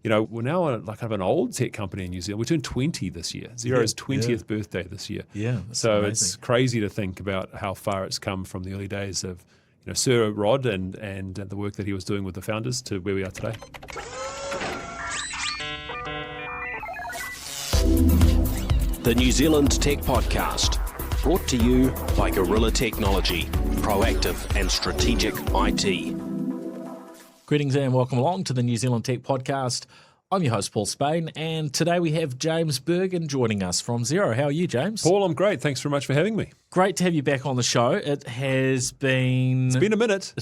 we're now like kind of an old tech company in New Zealand. We're turning 20 this year. Xero's 20th birthday this year. Yeah, so amazing. It's crazy to think about how far it's come from the early days of Sir Rod and the work that he was doing with the founders to where we are today. The New Zealand Tech Podcast, brought to you by Gorilla Technology, proactive and strategic IT. Greetings and welcome along to the New Zealand Tech Podcast. I'm your host, Paul Spain, and today we have James Bergin joining us from Xero. How are you, James? Paul, I'm great. Thanks very much for having me. Great to have you back on the show. It's been a minute.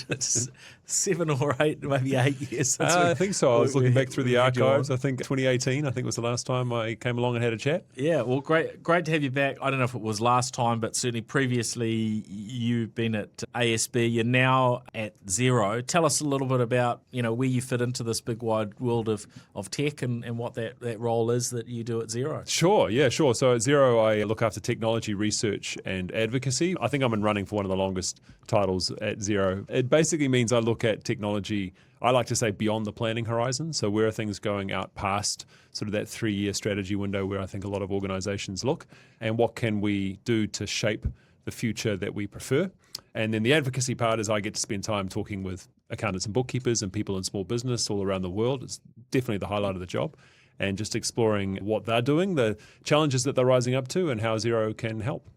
7 or 8, maybe 8 years. I think so. I was looking back through the archives. I think 2018, was the last time I came along and had a chat. Yeah, well, great to have you back. I don't know if it was last time, but certainly previously you've been at ASB. You're now at Xero. Tell us a little bit about, where you fit into this big wide world of tech and what that role is that you do at Xero. Sure. So at Xero, I look after technology research and advocacy. I think I'm in running for one of the longest titles at Xero. It basically means I look at technology, I like to say, beyond the planning horizon. So where are things going out past sort of that 3-year strategy window where I think a lot of organizations look, and what can we do to shape the future that we prefer? And then the advocacy part is I get to spend time talking with accountants and bookkeepers and people in small business all around the world. It's definitely the highlight of the job. And just exploring what they're doing, the challenges that they're rising up to, and how Xero can help.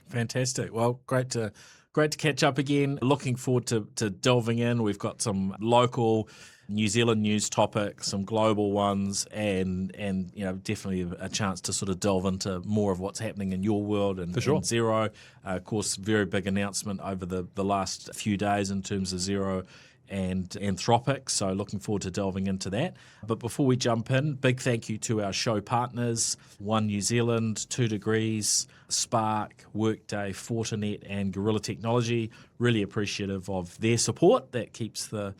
Fantastic. Well, great to catch up again. Looking forward to delving in. We've got some local New Zealand news topics, some global ones, and definitely a chance to sort of delve into more of what's happening in your world and, For sure. and Xero. Of course, very big announcement over the last few days in terms of Xero and Anthropic, so looking forward to delving into that. But before we jump in, big thank you to our show partners, One New Zealand, 2 Degrees, Spark, Workday, Fortinet and Gorilla Technology. Really appreciative of their support. That keeps the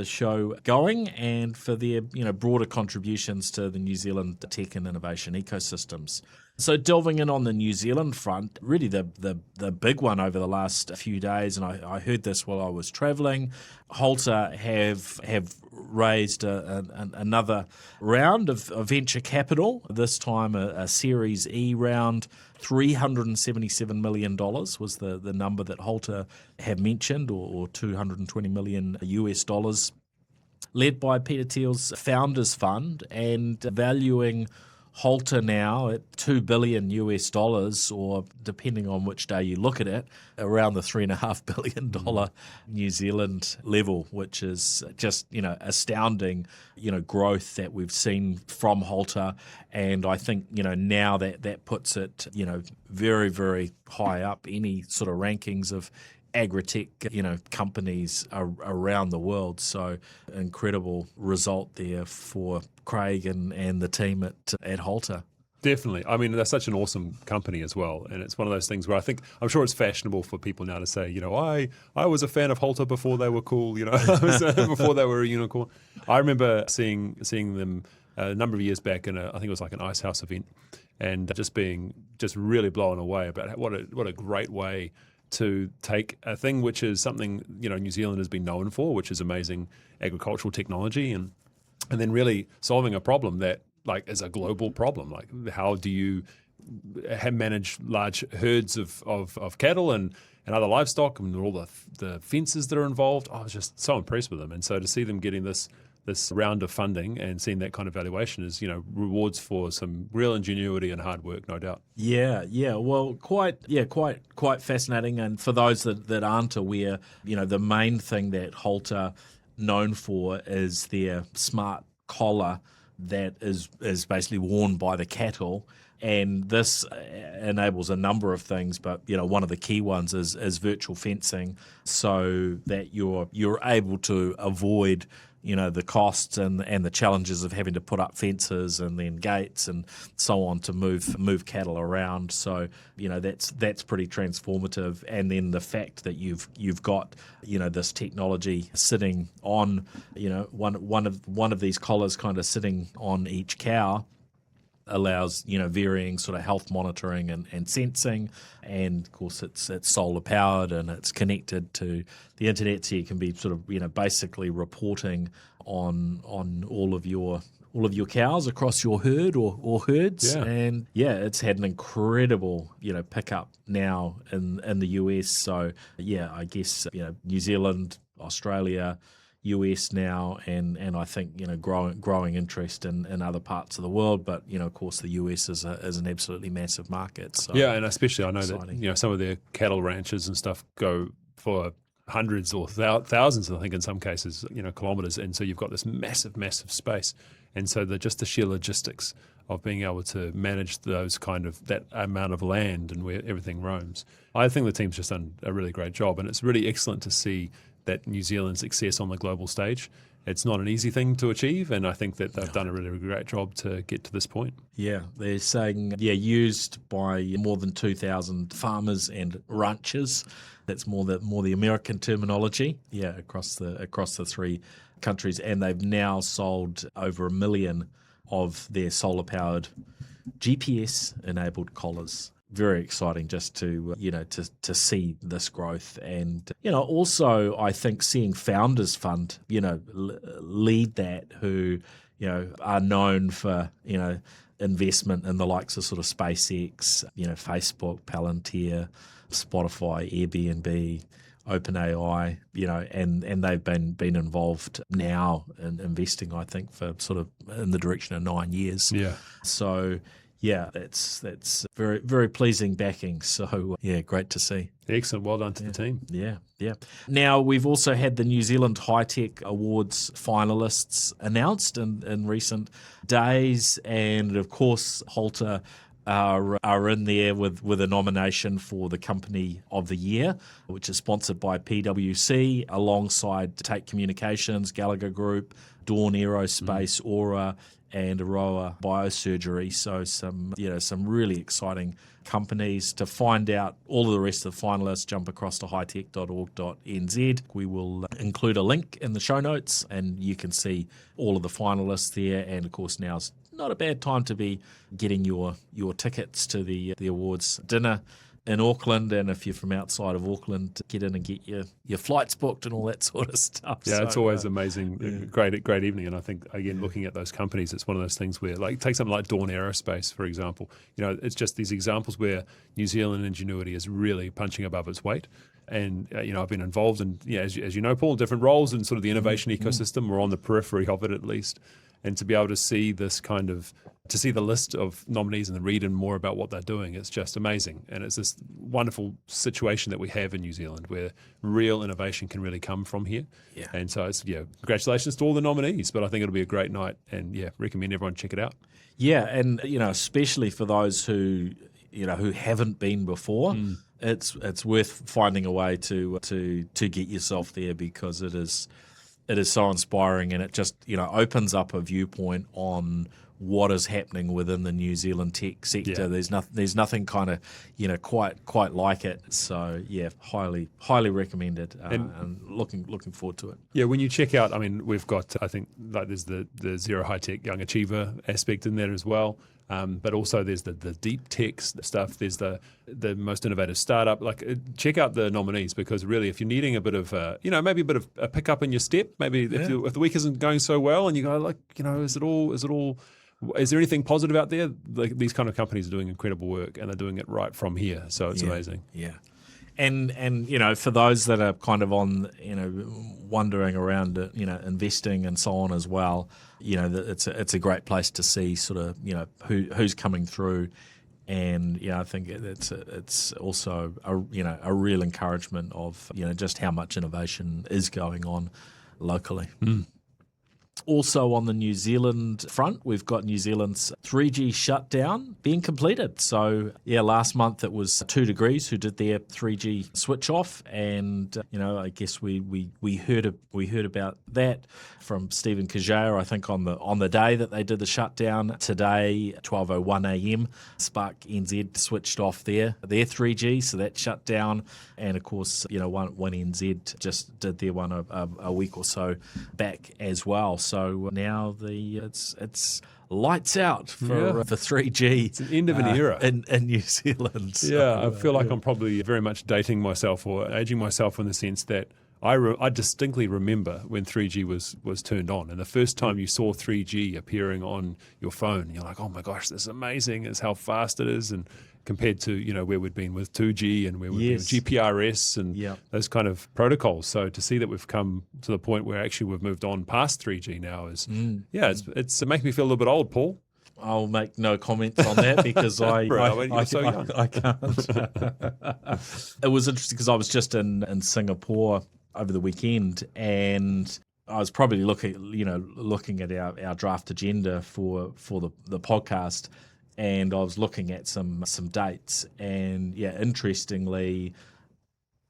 show going, and for their broader contributions to the New Zealand tech and innovation ecosystems. So delving in on the New Zealand front, really the big one over the last few days, and I heard this while I was travelling, Halter have raised another round of venture capital, this time a Series E round. $377 million was the number that Halter have mentioned, or $220 million US, led by Peter Thiel's Founders Fund, and valuing Halter now at $2 billion US, or depending on which day you look at it, around the $3.5 billion New Zealand level, which is just astounding growth that we've seen from Halter. And I think now that puts it very, very high up any sort of rankings of agri-tech companies around the world. So incredible result there for Craig and the team at Halter. Definitely. I mean, they're such an awesome company as well. And it's one of those things where I'm sure it's fashionable for people now to say, I was a fan of Halter before they were cool, before they were a unicorn. I remember seeing them a number of years back in I think it was like an Ice House event, and just being really blown away about what a great way to take a thing which is something New Zealand has been known for, which is amazing agricultural technology, and then really solving a problem that is a global problem. Like, how do you manage large herds of cattle and other livestock, and all the fences that are involved? I was just so impressed with them, and so to see them getting this round of funding and seeing that kind of valuation is, rewards for some real ingenuity and hard work, no doubt. Yeah. Well, quite fascinating. And for those that aren't aware, the main thing that Halter known for is their smart collar that is basically worn by the cattle. And this enables a number of things, but one of the key ones is virtual fencing, so that you're able to avoid the costs and the challenges of having to put up fences and then gates and so on to move cattle around. So that's pretty transformative. And then the fact that you've got this technology sitting on one of these collars kind of sitting on each cow allows varying sort of health monitoring and sensing, and of course it's solar powered and it's connected to the internet, so you can be sort of basically reporting on all of your all of your cows across your herd or herds. Yeah. And it's had an incredible, pickup now in the US. So I guess, New Zealand, Australia, US now, and I think growing interest in other parts of the world, but of course the US is an absolutely massive market. So Yeah, and especially I know exciting. that some of their cattle ranches and stuff go for hundreds or thousands, I think in some cases, kilometres, and so you've got this massive space, and so just the sheer logistics of being able to manage that amount of land and where everything roams. I think the team's just done a really great job, and it's really excellent to see that New Zealand's success on the global stage. It's not an easy thing to achieve, and I think that they've done a really, really great job to get to this point. Yeah, they're saying, used by more than 2,000 farmers and ranchers. That's more the American terminology. Yeah, across the three countries, and they've now sold over 1 million of their solar-powered GPS-enabled collars. Very exciting just to see this growth, and also I think seeing Founders Fund lead that, who are known for investment in the likes of sort of SpaceX, Facebook, Palantir, Spotify, Airbnb, OpenAI, and they've been involved now in investing, I think, for sort of in the direction of 9 years. Yeah. So that's very, very pleasing backing. So great to see. Excellent. Well done to the team. Yeah. Now, we've also had the New Zealand High Tech Awards finalists announced in recent days, and of course, Halter are in there with a nomination for the Company of the Year, which is sponsored by PwC, alongside Take Communications, Gallagher Group, Dawn Aerospace, Aura, and Aroa Biosurgery. So some really exciting companies. To find out all of the rest of the finalists, jump across to hightech.org.nz. We will include a link in the show notes, and you can see all of the finalists there. And of course, now's not a bad time to be getting your tickets to the awards dinner in Auckland, and if you're from outside of Auckland, get in and get your flights booked and all that sort of stuff. Yeah, so, it's always amazing. Great evening. And I think, again, looking at those companies, it's one of those things where, like, take something like Dawn Aerospace, for example. It's just these examples where New Zealand ingenuity is really punching above its weight. And, I've been involved in, as you know, Paul, different roles in sort of the innovation ecosystem, or on the periphery of it at least. And to be able to see to see the list of nominees and read more about what they're doing, it's just amazing. And it's this wonderful situation that we have in New Zealand where real innovation can really come from here. Yeah. And so it's, congratulations to all the nominees, but I think it'll be a great night, and recommend everyone check it out. Yeah, and especially for those who haven't been before, it's worth finding a way to get yourself there, because it is so inspiring, and it just opens up a viewpoint on what is happening within the New Zealand tech sector. Yeah. There's nothing kind of quite like it. So highly recommended, and looking forward to it. Yeah, when you check out, we've got, I think, like, there's the Xero High Tech Young Achiever aspect in there as well. But also there's the deep tech stuff. There's the most innovative startup. Check out the nominees, because really, if you're needing a bit of maybe a bit of a pickup in your step, maybe if the week isn't going so well, and you go is there anything positive out there? These kind of companies are doing incredible work, and they're doing it right from here. So it's amazing. Yeah. And for those that are kind of on, wondering around, investing and so on as well, it's a great place to see sort of, who's coming through. And I think it's also a real encouragement of, just how much innovation is going on locally. Also on the New Zealand front, we've got New Zealand's 3G shutdown being completed. So, last month it was 2 Degrees who did their 3G switch off, and I guess we heard about that from Stephen Kajaya, I think, on the day that they did the shutdown. Today, 12:01 a.m, Spark NZ switched off their 3G, so that shut down. And of course, One NZ just did their one a week or so back as well. So now it's lights out for 3G. It's the end of an era in New Zealand. So, I feel like I'm probably very much dating myself or aging myself, in the sense that I distinctly remember when 3G was turned on, and the first time you saw 3G appearing on your phone, you're like, oh my gosh, this is amazing. It's how fast it is, and compared to where we'd been with 2G and where we'd been with GPRS and those kind of protocols. So to see that we've come to the point where actually we've moved on past 3G now is it makes me feel a little bit old, Paul. I'll make no comments on that because I can't. It was interesting because I was just in Singapore over the weekend, and I was probably looking at our draft agenda for the podcast, and I was looking at some dates, and interestingly,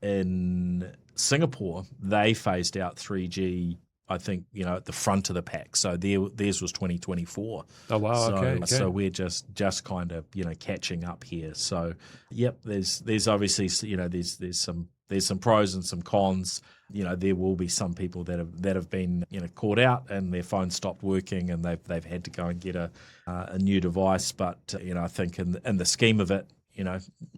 in Singapore they phased out 3G. I think, at the front of the pack. So theirs was 2024. Oh, wow. Okay. So we're just kind of, catching up here. So, there's obviously, there's some pros and some cons. There will be some people that have been, caught out and their phone stopped working and they've had to go and get a new device. But, I think in the scheme of it,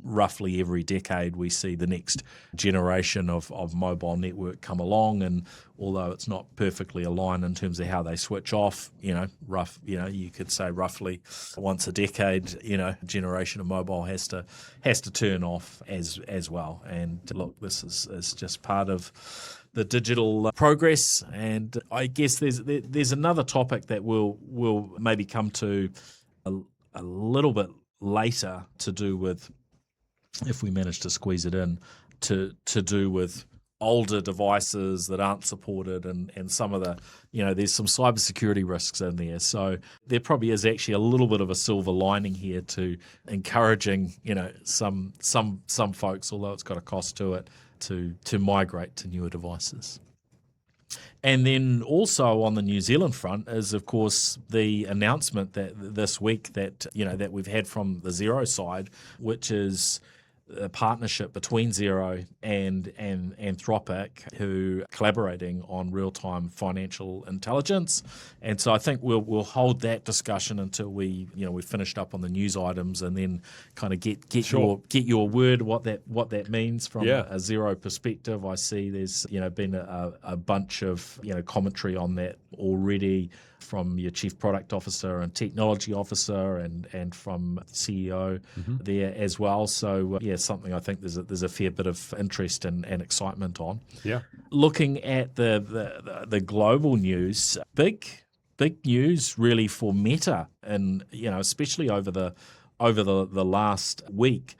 roughly every decade we see the next generation of mobile network come along, and although it's not perfectly aligned in terms of how they switch off, you could say roughly once a decade, generation of mobile has to turn off as well. And look, this is just part of the digital progress, and I guess there's another topic that we'll maybe come to a little bit later, to do with, if we manage to squeeze it in, to do with older devices that aren't supported, and some of the, there's some cybersecurity risks in there. So there probably is actually a little bit of a silver lining here to encouraging, some folks, although it's got a cost to it, to migrate to newer devices. And then also on the New Zealand front is, of course, the announcement that this week that we've had from the Xero side, which is a partnership between Xero and Anthropic, who are collaborating on real-time financial intelligence. And so I think we'll hold that discussion until we've finished up on the news items, and then kind of get your word what that means from a Xero perspective. I see there's been a bunch of commentary on that already from your chief product officer and technology officer and from CEO there as well. So something I think there's a fair bit of interest and excitement on. Yeah. Looking at the global news, big news really for Meta, and especially over the last week,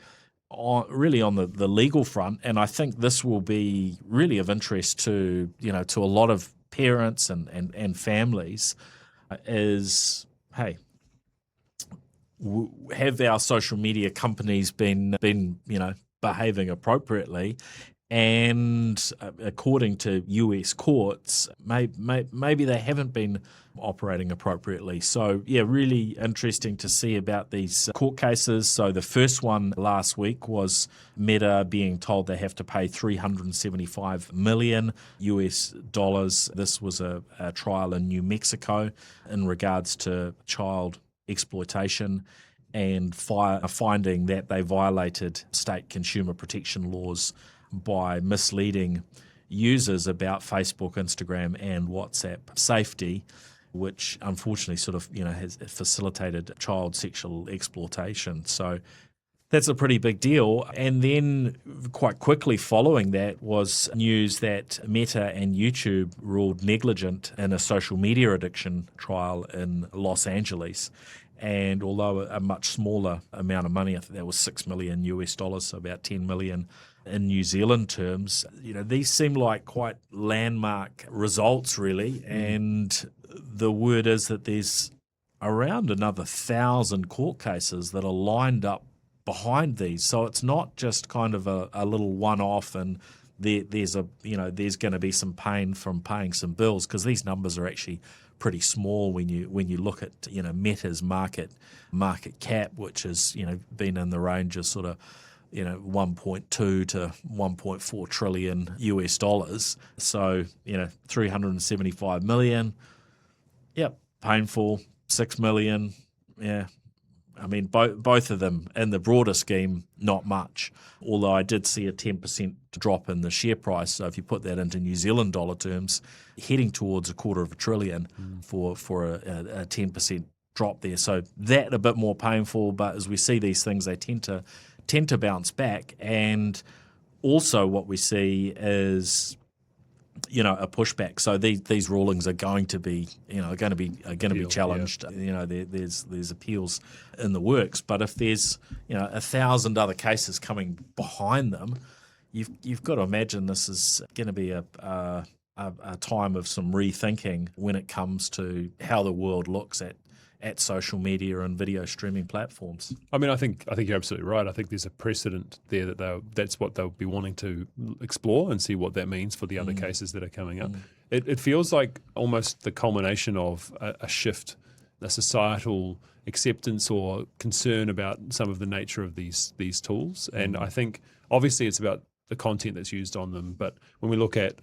really on the legal front. And I think this will be really of interest to a lot of parents and families, is, hey, have our social media companies been behaving appropriately? And according to US courts, maybe they haven't been operating appropriately. So, really interesting to see about these court cases. So the first one last week was Meta being told they have to pay $375 million US. This was a trial in New Mexico in regards to child exploitation, and finding that they violated state consumer protection laws by misleading users about Facebook, Instagram, and WhatsApp safety, which unfortunately sort of has facilitated child sexual exploitation. So that's a pretty big deal. And then quite quickly following that was news that Meta and YouTube ruled negligent in a social media addiction trial in Los Angeles. And although a much smaller amount of money, I think that was $6 million US, so about 10 million in New Zealand terms, these seem like quite landmark results, really. And the word is that there's around another 1,000 court cases that are lined up behind these. So it's not just kind of a little one-off, and there's going to be some pain from paying some bills, because these numbers are actually pretty small when you look at Meta's market cap, which has been in the range of sort of 1.2 to 1.4 trillion US. So 375 million, painful. 6 million, I mean, both of them in the broader scheme, not much. Although I did see a 10% drop in the share price. So if you put that into New Zealand dollar terms, heading towards $250 billion for a 10% drop there. So that a bit more painful. But as we see these things, they tend to bounce back. And also what we see is, a pushback. So these rulings are going to be, going to be challenged. Yeah. There's appeals in the works. But if there's 1,000 other cases coming behind them, you've got to imagine this is going to be a time of some rethinking when it comes to how the world looks at social media and video streaming platforms. I mean, I think you're absolutely right. I think there's a precedent there that's what they'll be wanting to explore and see what that means for the other cases that are coming up. It feels like almost the culmination of a shift, a societal acceptance or concern about some of the nature of these tools. And I think obviously it's about the content that's used on them. But when we look at,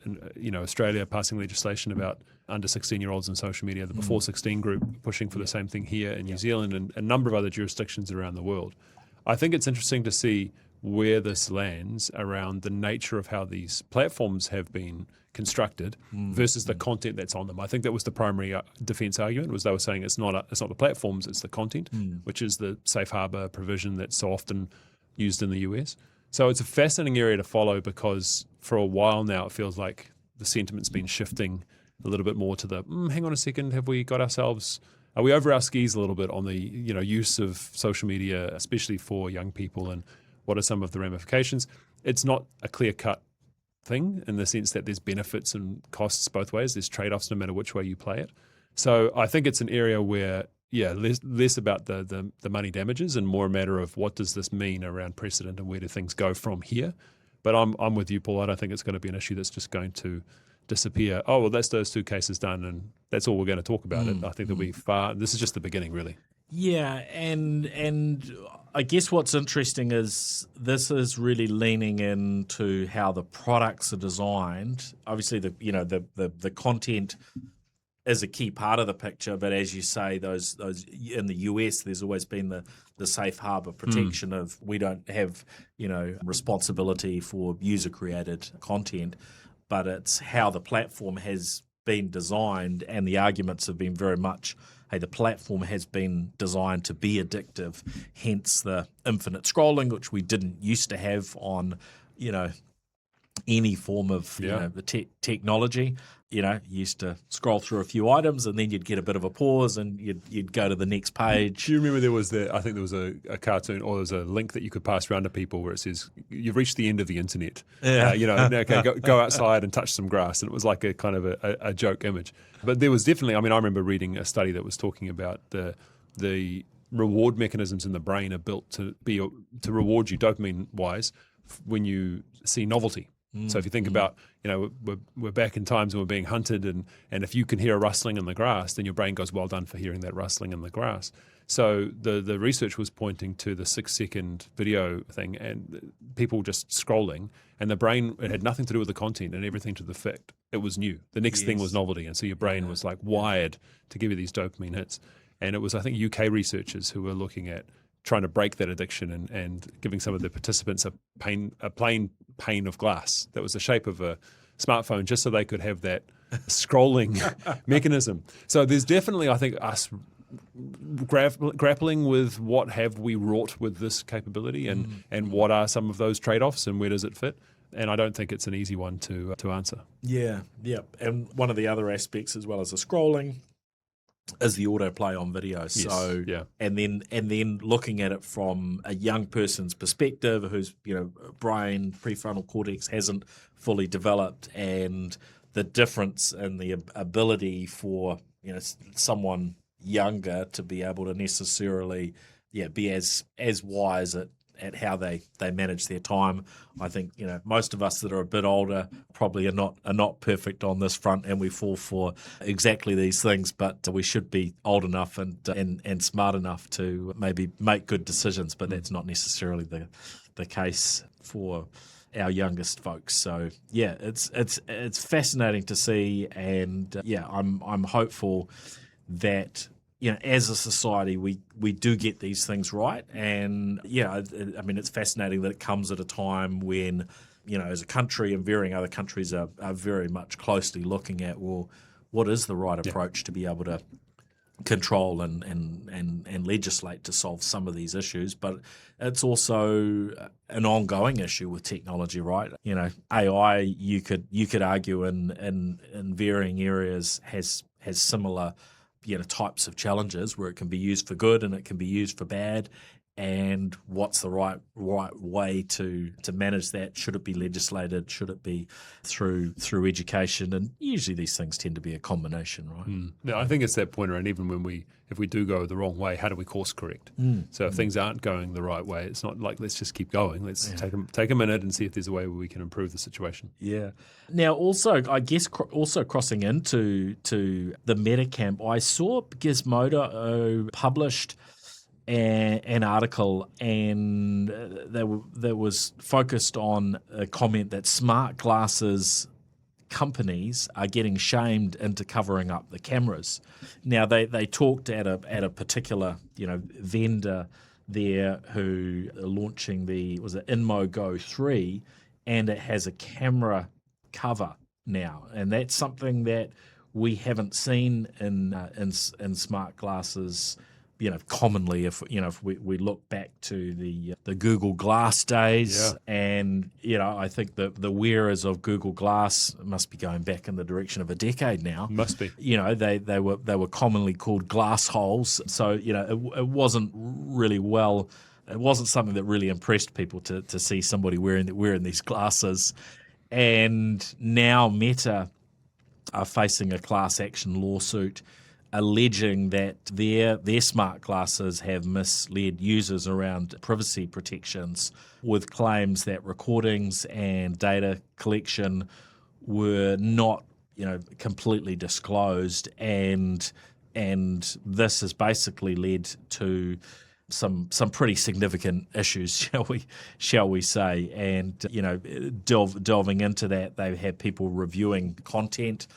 Australia passing legislation about under 16-year-olds in social media, the Before 16 group pushing for the same thing here in New Zealand and a number of other jurisdictions around the world, I think it's interesting to see where this lands around the nature of how these platforms have been constructed versus the content that's on them. I think that was the primary defence argument, was they were saying it's not the platforms, it's the content, which is the safe harbour provision that's so often used in the US. So it's a fascinating area to follow because for a while now it feels like the sentiment's been shifting a little bit more to the, hang on a second, are we over our skis a little bit on the use of social media, especially for young people, and what are some of the ramifications? It's not a clear-cut thing in the sense that there's benefits and costs both ways. There's trade-offs no matter which way you play it. So I think it's an area where, less about the money damages and more a matter of what does this mean around precedent and where do things go from here. But I'm with you, Paul. I don't think it's going to be an issue that's just going to disappear. Oh, well, that's those two cases done, and that's all we're going to talk about it. I think there'll be this is just the beginning, really. Yeah, and I guess what's interesting is this is really leaning into how the products are designed. Obviously, the content is a key part of the picture, but as you say, those in the US, there's always been the safe harbor protection of we don't have responsibility for user created content, but it's how the platform has been designed, and the arguments have been very much, hey, the platform has been designed to be addictive, hence the infinite scrolling, which we didn't used to have on, any form of the technology. You used to scroll through a few items and then you'd get a bit of a pause and you'd go to the next page. Do you remember there was a cartoon or there was a link that you could pass around to people where it says, you've reached the end of the internet. Okay, go outside and touch some grass. And it was like a kind of a joke image. But there was definitely, I remember reading a study that was talking about the reward mechanisms in the brain are built to reward you dopamine-wise when you see novelty. So if you think about, we're back in times when we're being hunted and if you can hear a rustling in the grass, then your brain goes, well done for hearing that rustling in the grass. So the research was pointing to the 6-second video thing and people just scrolling, and the brain, it had nothing to do with the content and everything to the fact it was new. The next thing was novelty. And so your brain was like wired to give you these dopamine hits. And it was, I think, UK researchers who were looking at trying to break that addiction and giving some of the participants a plain pane of glass that was the shape of a smartphone just so they could have that scrolling mechanism. So there's definitely, I think, us grappling with what have we wrought with this capability and what are some of those trade-offs and where does it fit? And I don't think it's an easy one to answer. Yeah. And one of the other aspects, as well as the scrolling, is the autoplay on videos. Yes, so and then looking at it from a young person's perspective whose brain prefrontal cortex hasn't fully developed, and the difference in the ability for someone younger to be able to necessarily be as wise at how they manage their time. I think most of us that are a bit older probably are not perfect on this front, and we fall for exactly these things. But we should be old enough and smart enough to maybe make good decisions. But that's not necessarily the case for our youngest folks. So it's fascinating to see, and I'm hopeful that as a society, we do get these things right. And, I mean, it's fascinating that it comes at a time when, as a country and varying other countries are very much closely looking at, well, what is the right approach to be able to control and legislate to solve some of these issues. But it's also an ongoing issue with technology, right? AI, you could argue in varying areas has similar types of challenges where it can be used for good and it can be used for bad. And what's the right way to manage that? Should it be legislated? Should it be through education? And usually these things tend to be a combination, right? No, I think it's that point around even when if we do go the wrong way, how do we course correct? So if things aren't going the right way, it's not like let's just keep going. Let's take a minute and see if there's a way where we can improve the situation. Yeah. Now, also, I guess also crossing into the meta camp, I saw Gizmodo published an article, and that was focused on a comment that smart glasses companies are getting shamed into covering up the cameras. Now they talked at a particular vendor there who are launching the Inmo Go 3, and it has a camera cover now, and that's something that we haven't seen in smart glasses. Commonly, if we look back to the Google Glass days, and I think the wearers of Google Glass must be going back in the direction of a decade now. Must be. They were commonly called glass holes. So it wasn't really it wasn't something that really impressed people to see somebody wearing these glasses, and now Meta are facing a class action lawsuit alleging that their smart glasses have misled users around privacy protections, with claims that recordings and data collection were not, completely disclosed, and this has basically led to some pretty significant issues, shall we say? And delving into that, they had people reviewing content.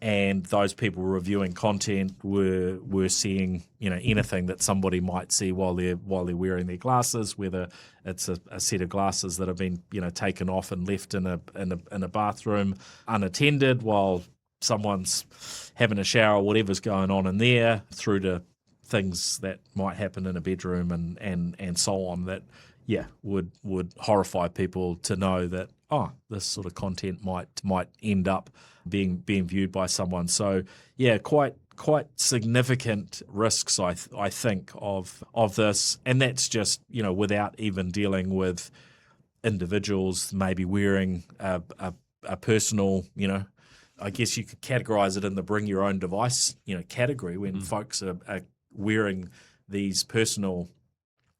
And those people reviewing content were seeing anything that somebody might see while they're wearing their glasses, whether it's a set of glasses that have been taken off and left in a bathroom unattended while someone's having a shower, whatever's going on in there, through to things that might happen in a bedroom and so on, that would horrify people to know that this sort of content might end up being viewed by someone. So quite significant risks, I think, of this, and that's just without even dealing with individuals maybe wearing a personal, I guess you could categorize it in the bring your own device category, when folks are wearing these personal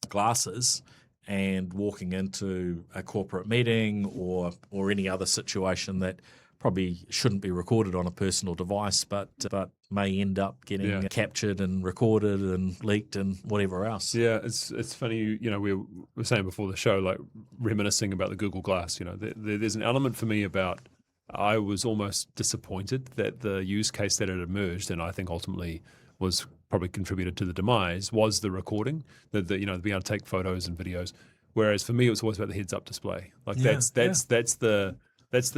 glasses and walking into a corporate meeting or any other situation that probably shouldn't be recorded on a personal device, but may end up getting captured and recorded and leaked and whatever else. Yeah, it's funny. We were saying before the show, like reminiscing about the Google Glass. There's an element for me about I was almost disappointed that the use case that had emerged, and I think ultimately was probably contributed to the demise, was the recording, the being able to take photos and videos. Whereas for me, it was always about the heads-up display. Like that's the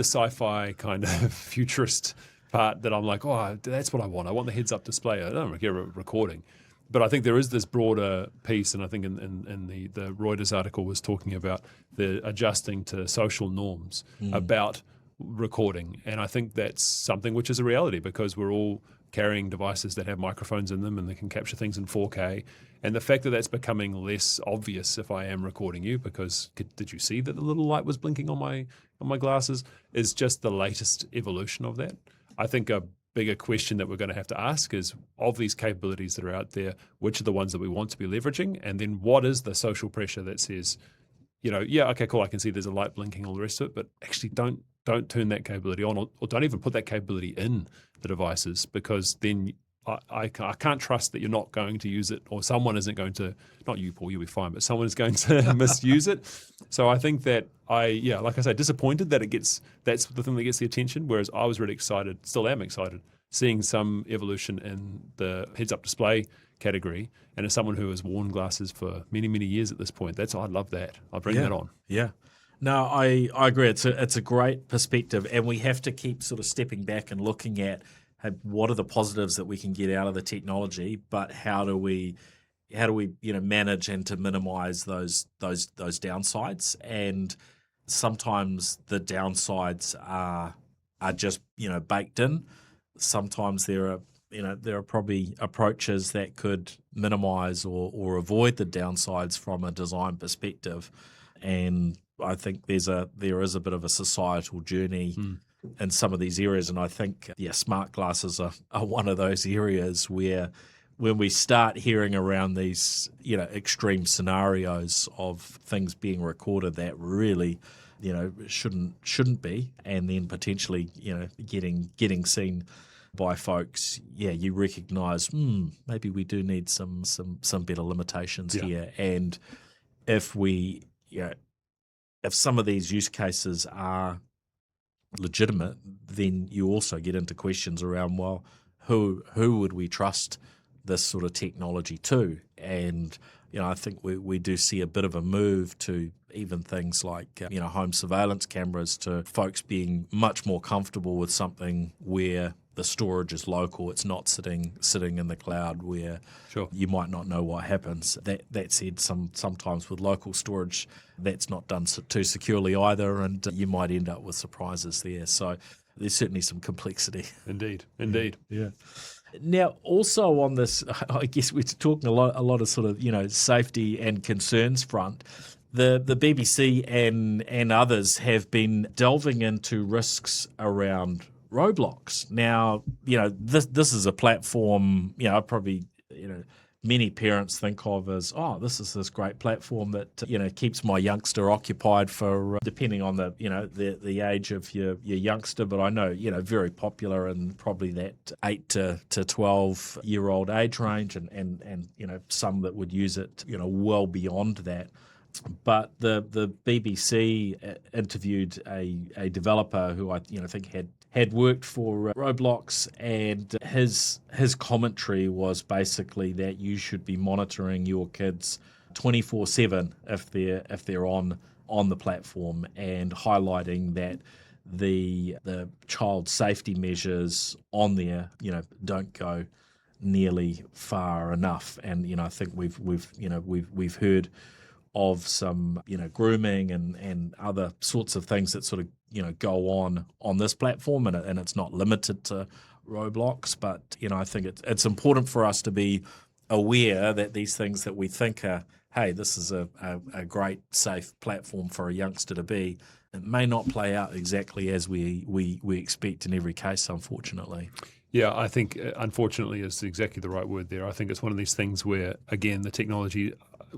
sci-fi kind of futurist part that I'm like, that's what I want. I want the heads-up display. I don't care about recording. But I think there is this broader piece, and I think in the Reuters article was talking about the adjusting to social norms about recording. And I think that's something which is a reality, because we're all carrying devices that have microphones in them and they can capture things in 4K. And the fact that that's becoming less obvious if I am recording you, because did you see that the little light was blinking on my glasses, is just the latest evolution of that. I think a bigger question that we're going to have to ask is, of these capabilities that are out there, which are the ones that we want to be leveraging? And then what is the social pressure that says, okay, cool, I can see there's a light blinking, all the rest of it, but actually don't turn that capability on, or don't even put that capability in the devices, because then I can't trust that you're not going to use it, or someone isn't going to, not you, Paul, you'll be fine, but someone is going to misuse it. So I think that like I say, disappointed that that's the thing that gets the attention, whereas I was really excited, still am excited seeing some evolution in the heads-up display category, and as someone who has worn glasses for many, many years at this point, I love that. I'll bring that on. Yeah. No, I agree. It's a great perspective, and we have to keep sort of stepping back and looking at what are the positives that we can get out of the technology, but how do we manage and to minimize those downsides. And sometimes the downsides are just baked in. Sometimes there are probably approaches that could minimize or avoid the downsides from a design perspective. And I think there is a bit of a societal journey in some of these areas, and I think smart glasses are one of those areas where when we start hearing around these extreme scenarios of things being recorded that really shouldn't be, and then potentially getting seen by folks, you recognise maybe we do need some better limitations here, and if we if some of these use cases are legitimate, then you also get into questions around, well, who would we trust this sort of technology to? And I think we do see a bit of a move to even things like home surveillance cameras, to folks being much more comfortable with something where the storage is local. It's not sitting in the cloud where you might not know what happens. That said, sometimes with local storage, that's not done too securely either, and you might end up with surprises there. So there's certainly some complexity. Indeed. Yeah. Now, also on this, I guess we're talking a lot of sort of safety and concerns front. The BBC and others have been delving into risks around roadblocks. Now, this is a platform, probably, many parents think of as, this is this great platform that, keeps my youngster occupied for, depending on the age of your youngster. But I know, very popular in probably that 8 to 12-year-old age range, and some that would use it, well beyond that. But the BBC interviewed a developer who I think had worked for Roblox, and his commentary was basically that you should be monitoring your kids 24/7 if they're on the platform, and highlighting that the child safety measures on there don't go nearly far enough. And I think we've heard of some grooming and other sorts of things that sort of go on this platform, and it's not limited to Roblox. But I think it's important for us to be aware that these things that we think are, hey, this is a great safe platform for a youngster to be, it may not play out exactly as we expect in every case, unfortunately. Yeah, I think unfortunately is exactly the right word there. I think it's one of these things where, again, the technology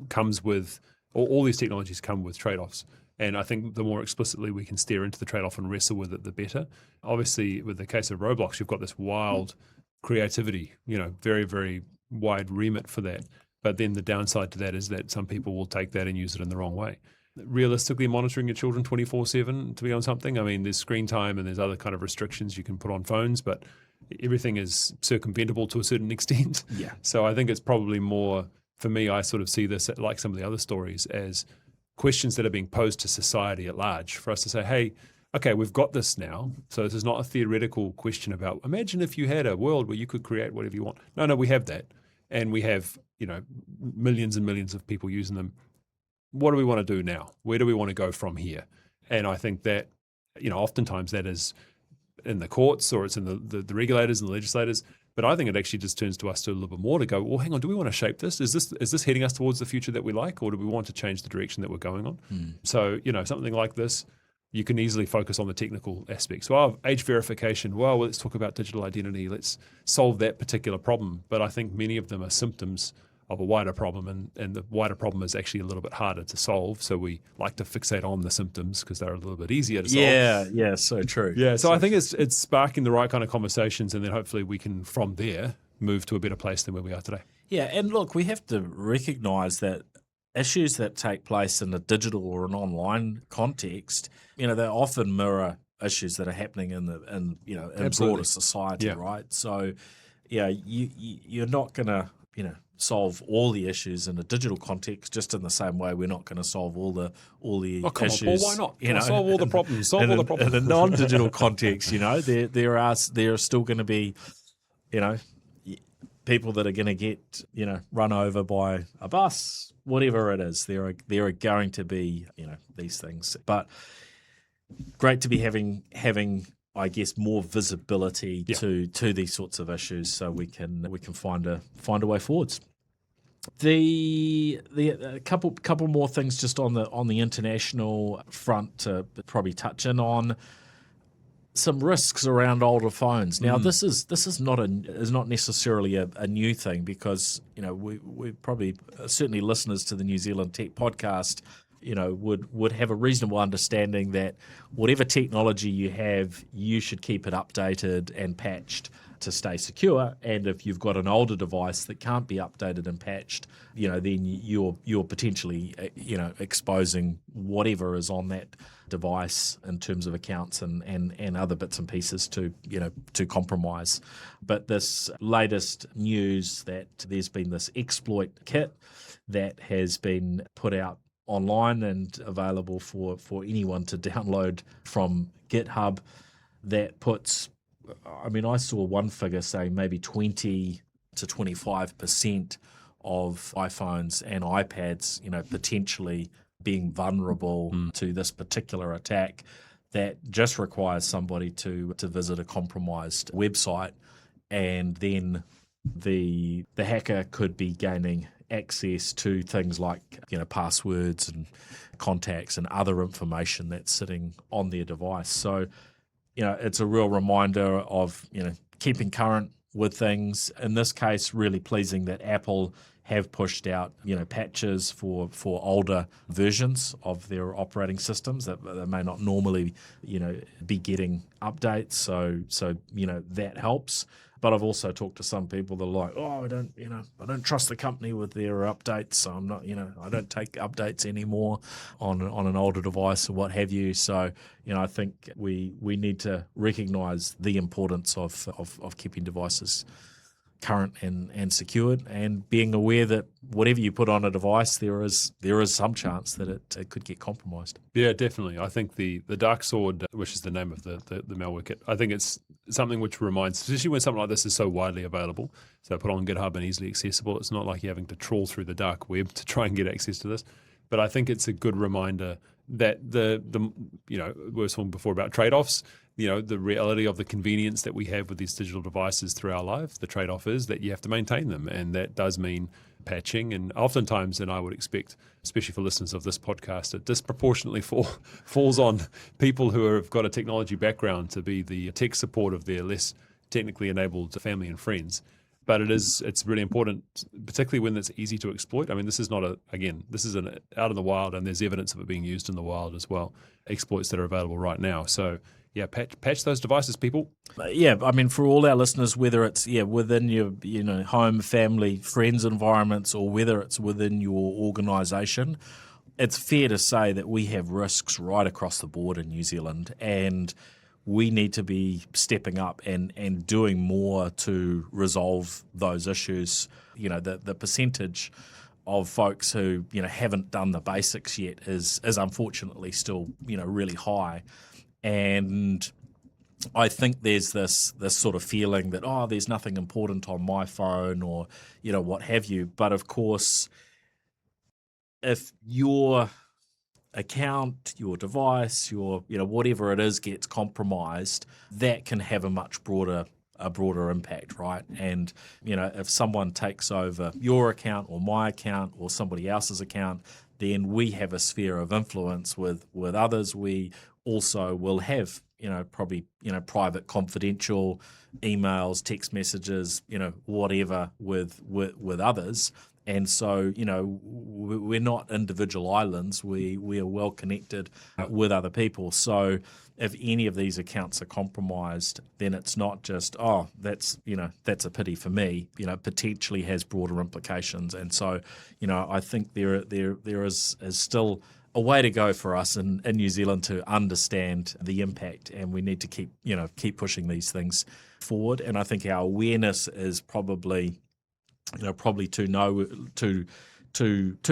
comes with, all these technologies come with trade-offs. And I think the more explicitly we can steer into the trade-off and wrestle with it, the better. Obviously, with the case of Roblox, you've got this wild creativity, very, very wide remit for that. But then the downside to that is that some people will take that and use it in the wrong way. Realistically, monitoring your children 24/7 to be on something, I mean, there's screen time and there's other kind of restrictions you can put on phones, but everything is circumventable to a certain extent. Yeah. So I think it's probably more, for me, I sort of see this, like some of the other stories, as questions that are being posed to society at large for us to say, hey, okay, we've got this now. So this is not a theoretical question about, imagine if you had a world where you could create whatever you want. No, we have that. And we have, millions and millions of people using them. What do we want to do now? Where do we want to go from here? And I think that, oftentimes that is in the courts, or it's in the regulators and the legislators. But I think it actually just turns to us to a little bit more to go, well, hang on, do we want to shape this? Is this heading us towards the future that we like, or do we want to change the direction that we're going on? So, something like this, you can easily focus on the technical aspects. Well, age verification, well, let's talk about digital identity. Let's solve that particular problem. But I think many of them are symptoms of a wider problem, and the wider problem is actually a little bit harder to solve. So we like to fixate on the symptoms because they're a little bit easier to solve. Yeah, so true. Yeah, so I think it's sparking the right kind of conversations, and then hopefully we can, from there, move to a better place than where we are today. Yeah, and look, we have to recognise that issues that take place in a digital or an online context, they often mirror issues that are happening in Absolutely. broader society, Yeah. right? So, you're not going to solve all the issues in a digital context, just in the same way we're not going to solve all the Oh, come on, issues. Paul, why not? Solve all the problems. Solve all the problems. In a non-digital context, there are still going to be, people that are going to get run over by a bus, whatever it is. There are going to be these things, but great to be having I guess more visibility to these sorts of issues, so we can find a way forwards. A couple more things just on the international front to probably touch in on. Some risks around older phones. Now, this is not necessarily a new thing, because we probably, certainly listeners to the New Zealand Tech Podcast, would have a reasonable understanding that whatever technology you have, you should keep it updated and patched to stay secure. And if you've got an older device that can't be updated and patched, then you're potentially exposing whatever is on that device in terms of accounts and other bits and pieces to compromise. But this latest news that there's been this exploit kit that has been put out online and available for anyone to download from GitHub, that puts, I saw one figure saying maybe 20 to 25% of iPhones and iPads, potentially being vulnerable to this particular attack, that just requires somebody to visit a compromised website, and then the hacker could be gaining access to things like passwords and contacts and other information that's sitting on their device. So it's a real reminder of keeping current with things. In this case, really pleasing that Apple have pushed out patches for older versions of their operating systems that they may not normally be getting updates. So that helps. But I've also talked to some people that are like, I don't trust the company with their updates, so I'm not, I don't take updates anymore on an older device or what have you. So, I think we need to recognise the importance of keeping devices current and secured, and being aware that whatever you put on a device, there is some chance that it could get compromised. Yeah, definitely. I think the Dark Sword, which is the name of the malware kit, I think it's something which reminds, especially when something like this is so widely available, so put on GitHub and easily accessible. It's not like you're having to trawl through the dark web to try and get access to this. But I think it's a good reminder that we were talking before about trade-offs. The reality of the convenience that we have with these digital devices through our life, the trade-off is that you have to maintain them, and that does mean patching. And oftentimes, and I would expect, especially for listeners of this podcast, it disproportionately falls on people who have got a technology background to be the tech support of their less technically enabled family and friends. But it's really important, particularly when it's easy to exploit. I mean, this is this is an out in the wild, and there's evidence of it being used in the wild as well, exploits that are available right now. So yeah, patch those devices, people. Yeah, I mean, for all our listeners, whether it's within your home, family, friends environments, or whether it's within your organisation, it's fair to say that we have risks right across the board in New Zealand, and we need to be stepping up and doing more to resolve those issues. The percentage of folks who haven't done the basics yet is unfortunately still really high. And I think there's this sort of feeling that, there's nothing important on my phone, or what have you. But of course, if your account, your device, your whatever it is gets compromised, that can have a much broader impact, right? And if someone takes over your account or my account or somebody else's account, then we have a sphere of influence with others. We also will have probably private confidential emails, text messages, whatever with others. And so, we're not individual islands. We are well connected with other people. So if any of these accounts are compromised, then it's not just, that's a pity for me. Potentially has broader implications. And so, I think there is still a way to go for us in New Zealand to understand the impact, and we need to keep pushing these things forward. And I think our awareness is probably too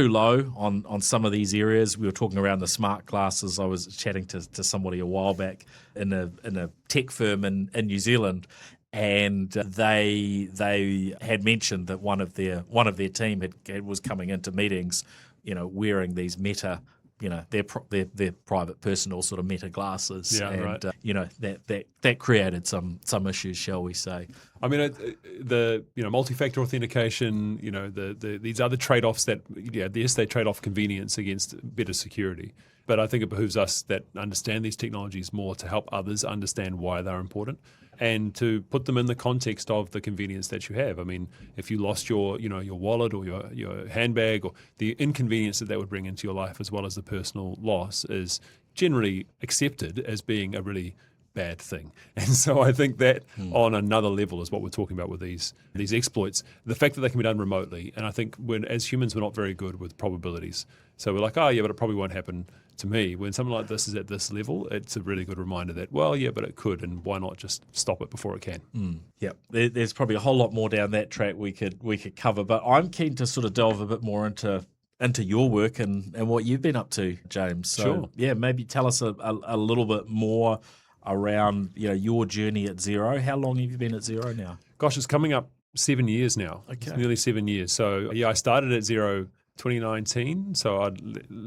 low on some of these areas. We were talking around the smart glasses. I was chatting to somebody a while back in a tech firm in New Zealand, and they had mentioned that one of their team was coming into meetings, wearing these Meta, their private personal sort of Meta glasses, right. That created some issues, shall we say? I mean, the multi-factor authentication, these other trade-offs that yes, they trade off convenience against better security. But I think it behooves us that understand these technologies more to help others understand why they're important, and to put them in the context of the convenience that you have. I mean, if you lost your wallet or your handbag, or the inconvenience that would bring into your life, as well as the personal loss, is generally accepted as being a really bad thing. And so I think that on another level is what we're talking about with these exploits. The fact that they can be done remotely, and I think as humans we're not very good with probabilities. So we're like, oh yeah, but it probably won't happen to me. When something like this is at this level, it's a really good reminder that, well, yeah, but it could, and why not just stop it before it can? Yeah, there's probably a whole lot more down that track we could cover, but I'm keen to sort of delve a bit more into your work and what you've been up to, James. So, sure. Yeah, maybe tell us a little bit more around your journey at Xero. How long have you been at Xero now? Gosh, it's coming up 7 years now. Okay. It's nearly 7 years. So yeah, I started at Xero 2019. So I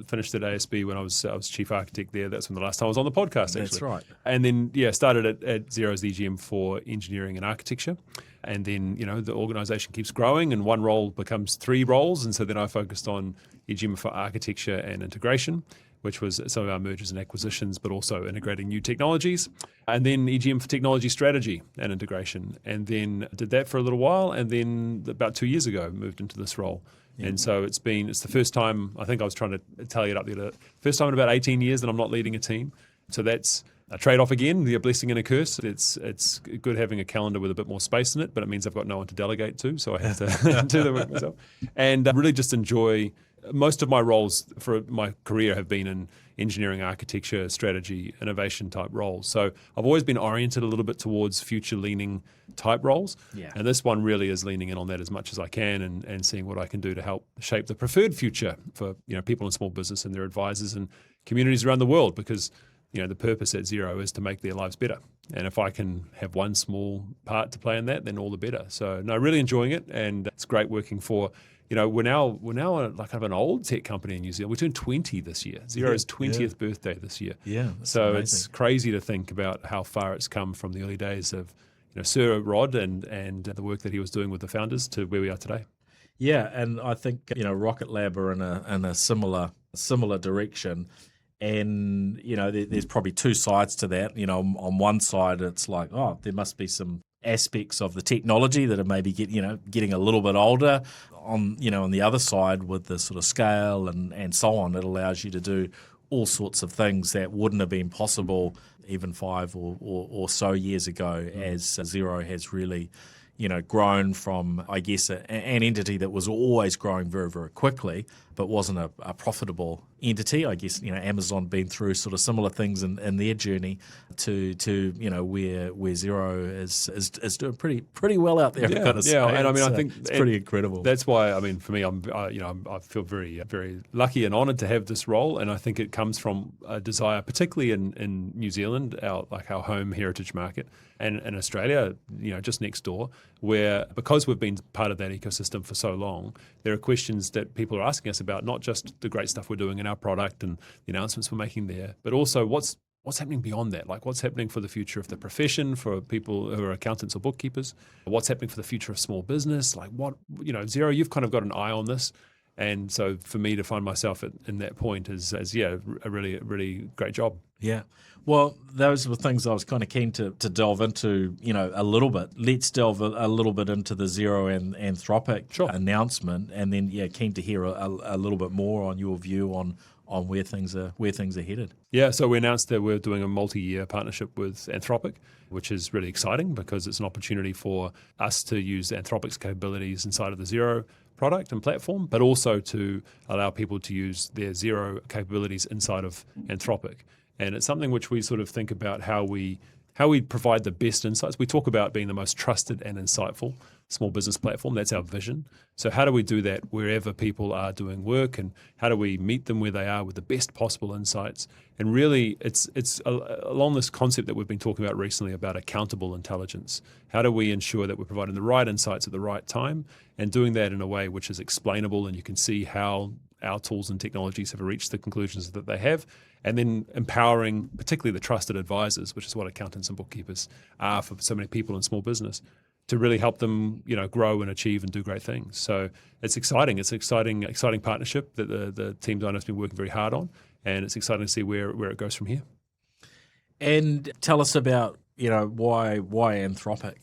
finished at ASB when I was chief architect there. That's when the last time I was on the podcast, actually. That's right. And then, started at Xero as the EGM for engineering and architecture. And then, the organization keeps growing and one role becomes 3 roles. And so then I focused on EGM for architecture and integration, which was some of our mergers and acquisitions, but also integrating new technologies. And then EGM for technology strategy and integration. And then did that for a little while. And then about 2 years ago, moved into this role. Yeah. And so it's the first time, I think I was trying to tally it up there, first time in about 18 years that I'm not leading a team. So that's a trade-off again, a blessing and a curse. It's good having a calendar with a bit more space in it, but it means I've got no one to delegate to, so I have to do the work myself. And I really just enjoy, most of my roles for my career have been in engineering, architecture, strategy, innovation type roles. So I've always been oriented a little bit towards future-leaning type roles. Yeah. And this one really is leaning in on that as much as I can and seeing what I can do to help shape the preferred future for people in small business and their advisors and communities around the world, because the purpose at Xero is to make their lives better. And if I can have one small part to play in that, then all the better. So no, really enjoying it, and it's great working for. We're now like kind of an old tech company in New Zealand. We turned 20 this year. Xero's 20th birthday this year. Yeah, so amazing. It's crazy to think about how far it's come from the early days of Sir Rod and the work that he was doing with the founders to where we are today. Yeah, and I think Rocket Lab are in a similar direction. And, there's probably 2 sides to that. On one side, it's like, there must be some aspects of the technology that are maybe getting a little bit older. On the other side, with the sort of scale and so on, it allows you to do all sorts of things that wouldn't have been possible even 5 or so years ago, as Xero has really grown from, I guess, an entity that was always growing very, very quickly, but wasn't a profitable entity. I guess, Amazon been through sort of similar things in their journey to where Xero is doing pretty well out there. Yeah, and I mean, I think it's pretty incredible. That's why, I mean, for me, I feel very, very lucky and honoured to have this role, and I think it comes from a desire, particularly in New Zealand, our home heritage market, and in Australia, just next door, where because we've been part of that ecosystem for so long, there are questions that people are asking us about, not just the great stuff we're doing in our product and the announcements we're making there, but also what's happening beyond that? Like, what's happening for the future of the profession, for people who are accountants or bookkeepers? What's happening for the future of small business? Like, Xero, you've kind of got an eye on this. And so for me to find myself in that point is a really, really great job. Yeah. Well, those were things I was kind of keen to delve into, a little bit. Let's delve a little bit into the Xero and Anthropic announcement, and then, keen to hear a little bit more on your view on where things are headed. Yeah, so we announced that we're doing a multi-year partnership with Anthropic, which is really exciting because it's an opportunity for us to use Anthropic's capabilities inside of the Xero product and platform, but also to allow people to use their Xero capabilities inside of Anthropic. And it's something which we sort of think about how we provide the best insights. We talk about being the most trusted and insightful small business platform. That's our vision. So how do we do that wherever people are doing work, and how do we meet them where they are with the best possible insights? And really, it's along this concept that we've been talking about recently about accountable intelligence. How do we ensure that we're providing the right insights at the right time and doing that in a way which is explainable and you can see how our tools and technologies have reached the conclusions that they have, and then empowering particularly the trusted advisors, which is what accountants and bookkeepers are for so many people in small business, to really help them, grow and achieve and do great things. So it's exciting. It's an exciting partnership that the team Dino has been working very hard on, and it's exciting to see where it goes from here. And tell us about, why Anthropic?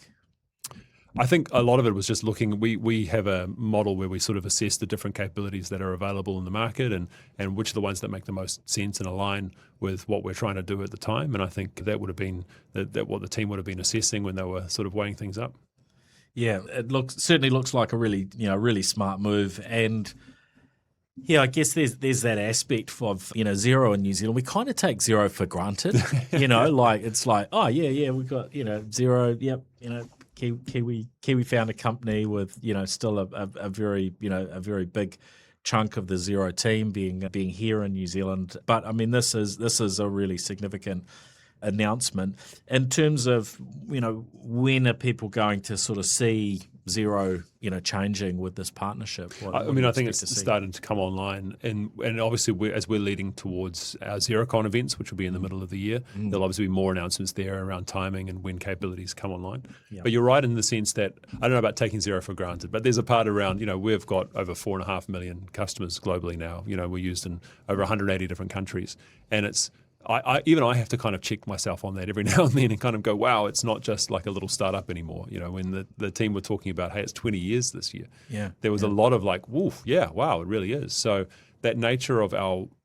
I think a lot of it was just looking. We have a model where we sort of assess the different capabilities that are available in the market and which are the ones that make the most sense and align with what we're trying to do at the time. And I think that would have been that what the team would have been assessing when they were sort of weighing things up. Yeah, it certainly looks like a really smart move. And yeah, I guess there's that aspect of Xero in New Zealand. We kind of take Xero for granted. Like it's like, oh yeah, we've got Xero. Yep, Kiwi found a company with still a very big chunk of the Xero team being here in New Zealand. But I mean, this is a really significant announcement in terms of when are people going to sort of see Xero changing with this partnership? I think it's starting to come online, and obviously as we're leading towards our XeroCon events, which will be in the middle of the year, there'll obviously be more announcements there around timing and when capabilities come online. Yeah. But you're right in the sense that I don't know about taking Xero for granted, but there's a part around we've got over 4.5 million customers globally now. We're used in over 180 different countries, and it's. I have to kind of check myself on that every now and then and kind of go, wow, it's not just like a little startup anymore. When the team were talking about, hey, it's 20 years this year. Yeah, there was a lot of like, woof, yeah, wow, it really is. So that nature of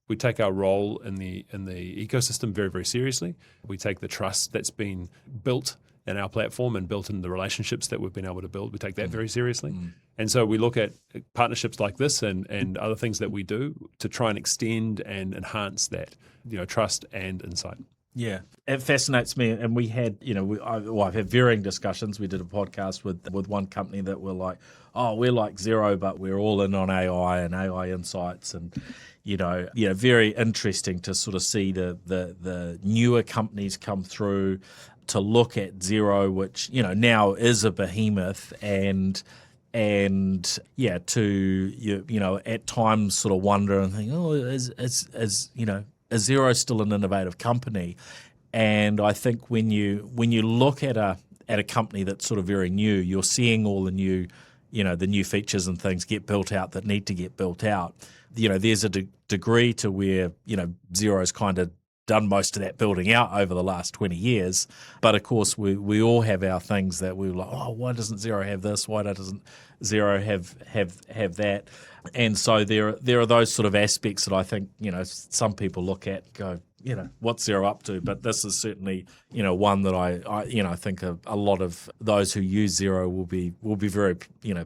we take our role in the ecosystem very, very seriously. We take the trust that's been built in our platform and built in the relationships that we've been able to build. We take that very seriously. And so we look at partnerships like this and other things that we do to try and extend and enhance that, trust and insight. Yeah, it fascinates me. And we had, I've had varying discussions. We did a podcast with one company that were like, oh, we're like Xero, but we're all in on AI and AI insights. And, very interesting to sort of see the newer companies come through to look at Xero, which, now is a behemoth and to at times sort of wonder and think, oh, is Xero still an innovative company? And I think when you look at a company that's sort of very new, you're seeing all the new features and things get built out that need to get built out. There's a degree to where Xero's kind of done most of that building out over the last 20 years. But of course, we all have our things that we were like, oh, why doesn't Xero have this? Why doesn't Xero have that? And so there are those sort of aspects that I think, some people look at and go, what's Xero up to? But this is certainly, one that I think a lot of those who use Xero will be very,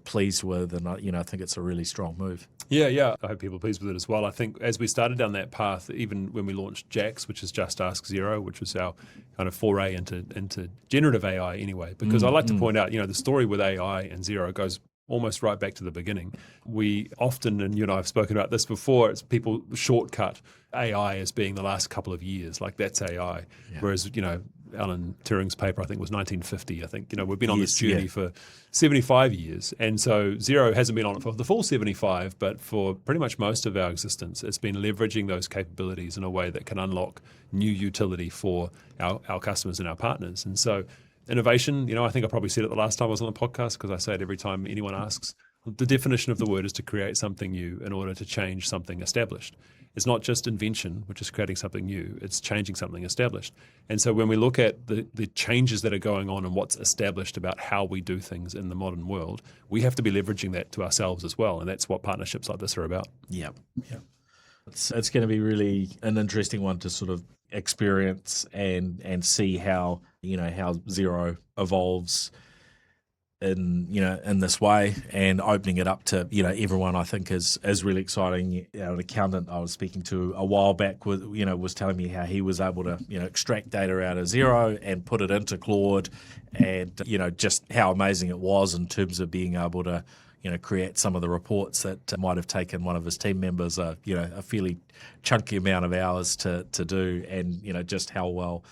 pleased with. And, I think it's a really strong move. Yeah. I hope people are pleased with it as well. I think as we started down that path, even when we launched JAX, which is Just Ask Xero, which was our kind of foray into generative AI anyway, because I like to point out, the story with AI and Xero goes almost right back to the beginning. We often, and you and I have spoken about this before, it's people shortcut AI as being the last couple of years, like that's AI. Yeah. Whereas, Alan Turing's paper, I think, was 1950. I think, we've been on this journey for 75 years. And so Xero hasn't been on it for the full 75, but for pretty much most of our existence, it's been leveraging those capabilities in a way that can unlock new utility for our customers and our partners. And so innovation, I think I probably said it the last time I was on the podcast, because I say it every time anyone asks. The definition of the word is to create something new in order to change something established. It's not just invention, which is creating something new. It's changing something established. And so when we look at the changes that are going on and what's established about how we do things in the modern world, we have to be leveraging that to ourselves as well. And that's what partnerships like this are about. Yeah. It's going to be really an interesting one to sort of experience and see how Xero evolves in this way and opening it up to everyone, I think is really exciting. An accountant I was speaking to a while back was telling me how he was able to extract data out of Xero and put it into Claude, and just how amazing it was in terms of being able to create some of the reports that might have taken one of his team members a fairly chunky amount of hours to do, and just how well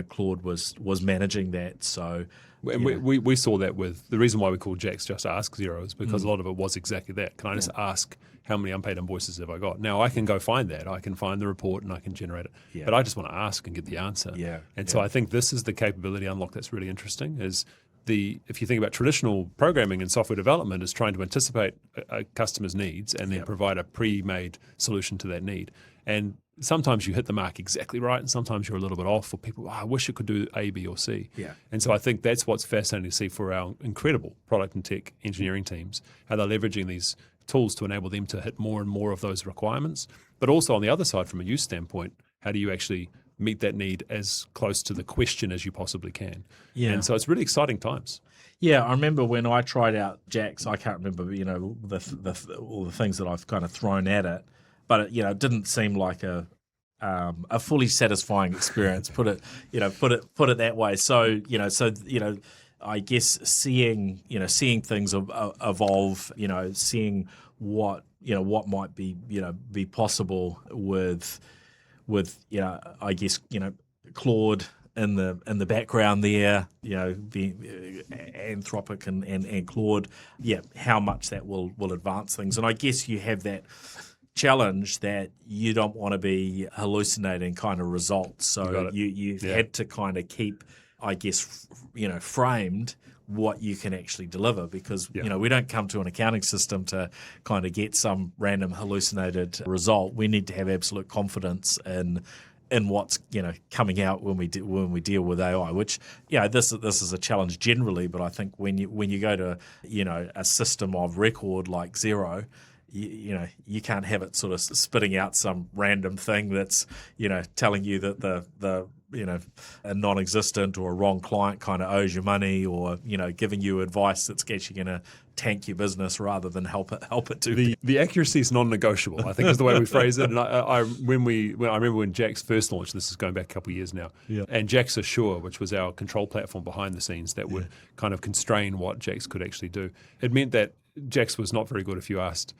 Claude was managing that. So. And we saw that with the reason why we called Jax Just Ask Xero is because a lot of it was exactly that. Can I just ask how many unpaid invoices have I got? Now I can go find that. I can find the report and I can generate it. Yeah. But I just want to ask and get the answer. Yeah. And so I think this is the capability unlock that's really interesting is if you think about traditional programming and software development is trying to anticipate a customer's needs and then provide a pre-made solution to that need. And sometimes you hit the mark exactly right, and sometimes you're a little bit off. Or people, I wish it could do A, B, or C. Yeah. And so I think that's what's fascinating to see for our incredible product and tech engineering teams, how they're leveraging these tools to enable them to hit more and more of those requirements. But also on the other side, from a use standpoint, how do you actually meet that need as close to the question as you possibly can? Yeah. And so it's really exciting times. Yeah, I remember when I tried out Jax, I can't remember, all the things that I've kind of thrown at it, but it didn't seem like a fully satisfying experience. Put it that way. So I guess seeing things evolve, seeing what might be possible with I guess Claude in the background there, the Anthropic and Claude, how much that will advance things. And I guess you have that challenge that you don't want to be hallucinating kind of results. So you've had to kind of keep, I guess, framed what you can actually deliver, because we don't come to an accounting system to kind of get some random hallucinated result. We need to have absolute confidence in what's coming out when we deal with AI, which this is a challenge generally, but I think when you go to a system of record like Xero, you can't have it sort of spitting out some random thing that's telling you that the a non-existent or a wrong client kind of owes you money, or giving you advice that's actually going to tank your business rather than help it to the accuracy is non-negotiable, I think is the way we phrase it. And I remember when Jax first launched, this is going back a couple of years now, and Jax Assure, which was our control platform behind the scenes that would kind of constrain what Jax could actually do. It meant that Jax was not very good if you asked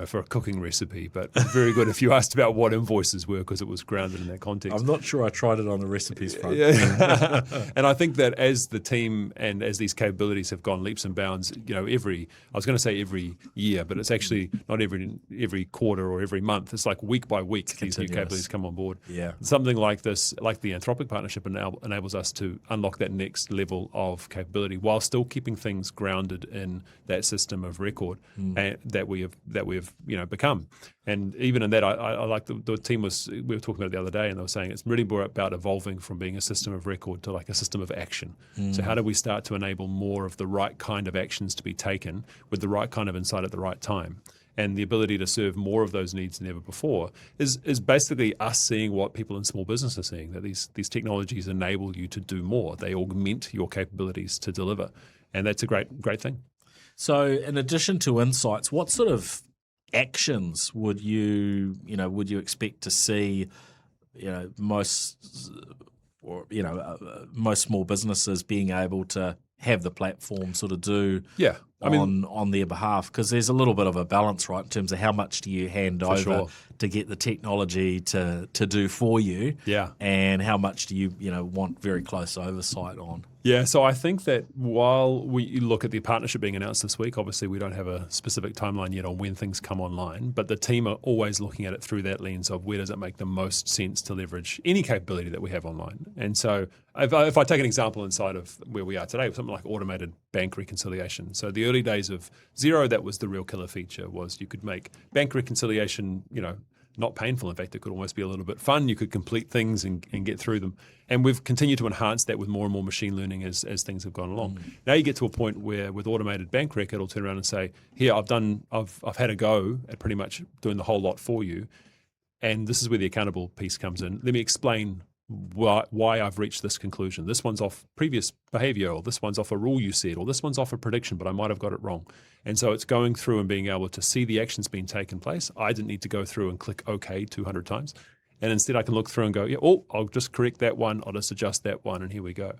for a cooking recipe, but very good if you asked about what invoices were, because it was grounded in that context. I'm not sure I tried it on the recipes front. Yeah. And I think that as the team and as these capabilities have gone leaps and bounds, I was going to say every year, but it's actually not every quarter or every month. It's like week by week these new capabilities come on board. Yeah. Something like this, like the Anthropic partnership, enables us to unlock that next level of capability while still keeping things grounded in that system of record that we have become. And even in that, I like the team we were talking about it the other day, and they were saying it's really more about evolving from being a system of record to like a system of action. So how do we start to enable more of the right kind of actions to be taken with the right kind of insight at the right time? And the ability to serve more of those needs than ever before is basically us seeing what people in small business are seeing, that these technologies enable you to do more. They augment your capabilities to deliver. And that's a great thing. So in addition to insights, what sort of actions would you expect to see most small businesses being able to have the platform sort of do on their behalf? Because there's a little bit of a balance, right, in terms of how much do you hand over to get the technology to do for you, and how much do you want very close oversight on? Yeah, so I think that while we look at the partnership being announced this week, obviously we don't have a specific timeline yet on when things come online, but the team are always looking at it through that lens of where does it make the most sense to leverage any capability that we have online. And so if I take an example inside of where we are today, something like automated bank reconciliation. So the early days of Xero, that was the real killer feature, was you could make bank reconciliation, not painful. In fact, it could almost be a little bit fun. You could complete things and get through them. And we've continued to enhance that with more and more machine learning as things have gone along. Now you get to a point where with automated bank rec, it'll turn around and say, here, I've had a go at pretty much doing the whole lot for you. And this is where the accountable piece comes in. Let me explain why I've reached this conclusion. This one's off previous behavior, or this one's off a rule you said, or this one's off a prediction, but I might have got it wrong. And so it's going through and being able to see the actions being taken place. I didn't need to go through and click OK 200 times. And instead I can look through and go, I'll just correct that one. I'll just adjust that one. And here we go.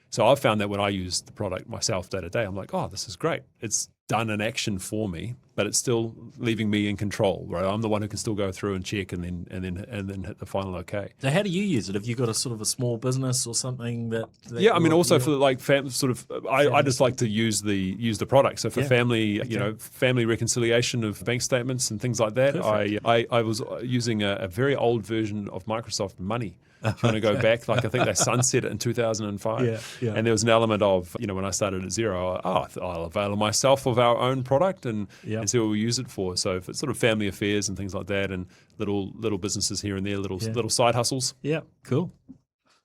So I've found that when I use the product myself day to day, I'm like, this is great. It's done an action for me, but it's still leaving me in control, right? I'm the one who can still go through and check and then hit the final OK. So how do you use it? Have you got a sort of a small business or something that also for like I just like to use the product. So for family, family reconciliation of bank statements and things like that, I was using a very old version of Microsoft Money. If you want to go back, like I think they sunset it in 2005. And there was an element of, when I started at Xero, I'll avail myself of our own product and see what we use it for. So if it's sort of family affairs and things like that, and little businesses here and there, little side hustles. Yeah, cool.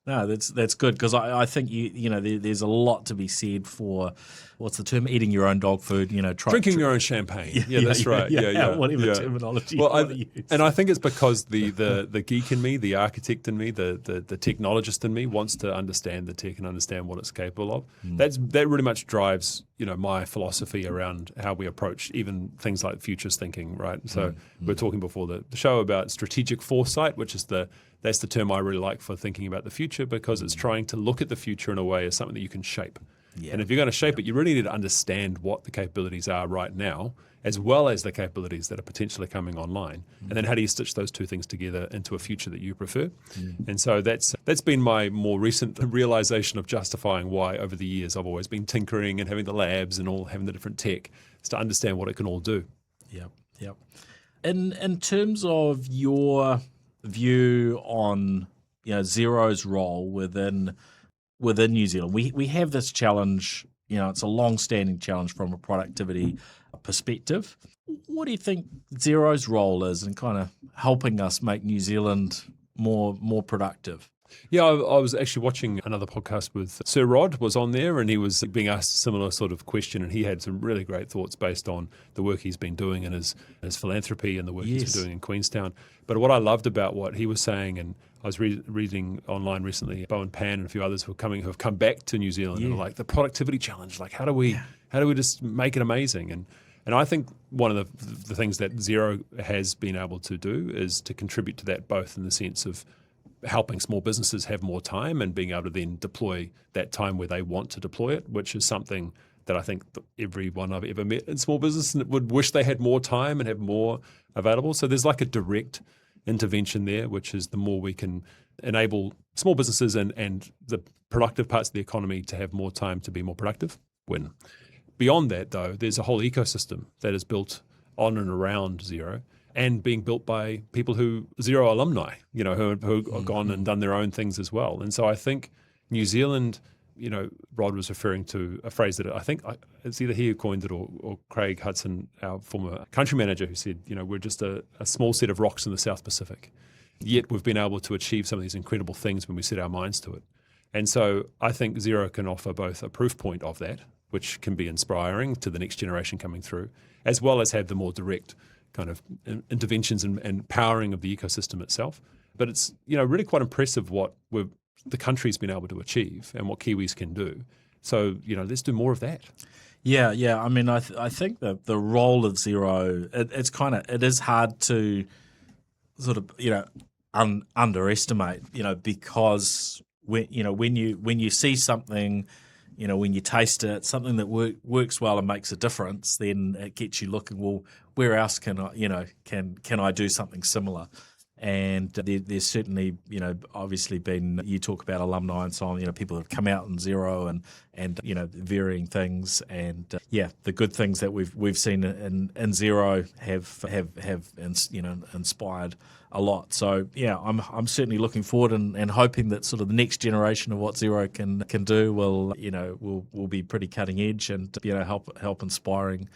No, that's good, because I think there's a lot to be said for, what's the term, eating your own dog food, drinking your own champagne. That's right. Whatever terminology you want to use. And I think it's because the geek in me, the architect in me, the technologist in me wants to understand the tech and understand what it's capable of. That really much drives my philosophy around how we approach even things like futures thinking, right? So we were talking before the show about strategic foresight, which is that's the term I really like for thinking about the future, because it's trying to look at the future in a way as something that you can shape. Yeah. And if you're going to shape it, you really need to understand what the capabilities are right now, as well as the capabilities that are potentially coming online. And then how do you stitch those two things together into a future that you prefer? And so that's been my more recent realization of justifying why over the years I've always been tinkering and having the labs and all having the different tech, is to understand what it can all do. Yep. In terms of your view on Xero's role within New Zealand, we have this challenge. It's a long-standing challenge from a productivity perspective. What do you think Xero's role is in kind of helping us make New Zealand more productive? Yeah, I was actually watching another podcast with Sir Rod was on there, and he was being asked a similar sort of question, and he had some really great thoughts based on the work he's been doing and his philanthropy and the work he's been doing in Queenstown. But what I loved about what he was saying, and I was reading online recently, Bo and Pan and a few others who have come back to New Zealand and are like, the productivity challenge, like how do we just make it amazing? And I think one of the things that Xero has been able to do is to contribute to that, both in the sense of helping small businesses have more time and being able to then deploy that time where they want to deploy it, which is something that I think everyone I've ever met in small business would wish they had more time and have more available. So there's like a direct intervention there, which is the more we can enable small businesses and the productive parts of the economy to have more time to be more productive, win. Beyond that, though, there's a whole ecosystem that is built on and around Xero, and being built by people Xero alumni, who have gone and done their own things as well. And so I think New Zealand, Rod was referring to a phrase that I think it's either he who coined it or Craig Hudson, our former country manager, who said, we're just a small set of rocks in the South Pacific. Yet we've been able to achieve some of these incredible things when we set our minds to it. And so I think Xero can offer both a proof point of that, which can be inspiring to the next generation coming through, as well as have the more direct kind of interventions and powering of the ecosystem itself. But it's really quite impressive what the country's been able to achieve and what Kiwis can do. So let's do more of that. Yeah. I mean, I think that the role of Xero, it is hard to sort of underestimate. Because when you see something, when you taste it, something that works well and makes a difference, then it gets you looking, well, where else can I do something similar? And there's certainly, obviously been, you talk about alumni and so on, people have come out in Xero and varying things. And the good things that we've seen in Xero have inspired a lot. So I'm certainly looking forward and hoping that sort of the next generation of what Xero can do will be pretty cutting edge and help inspiring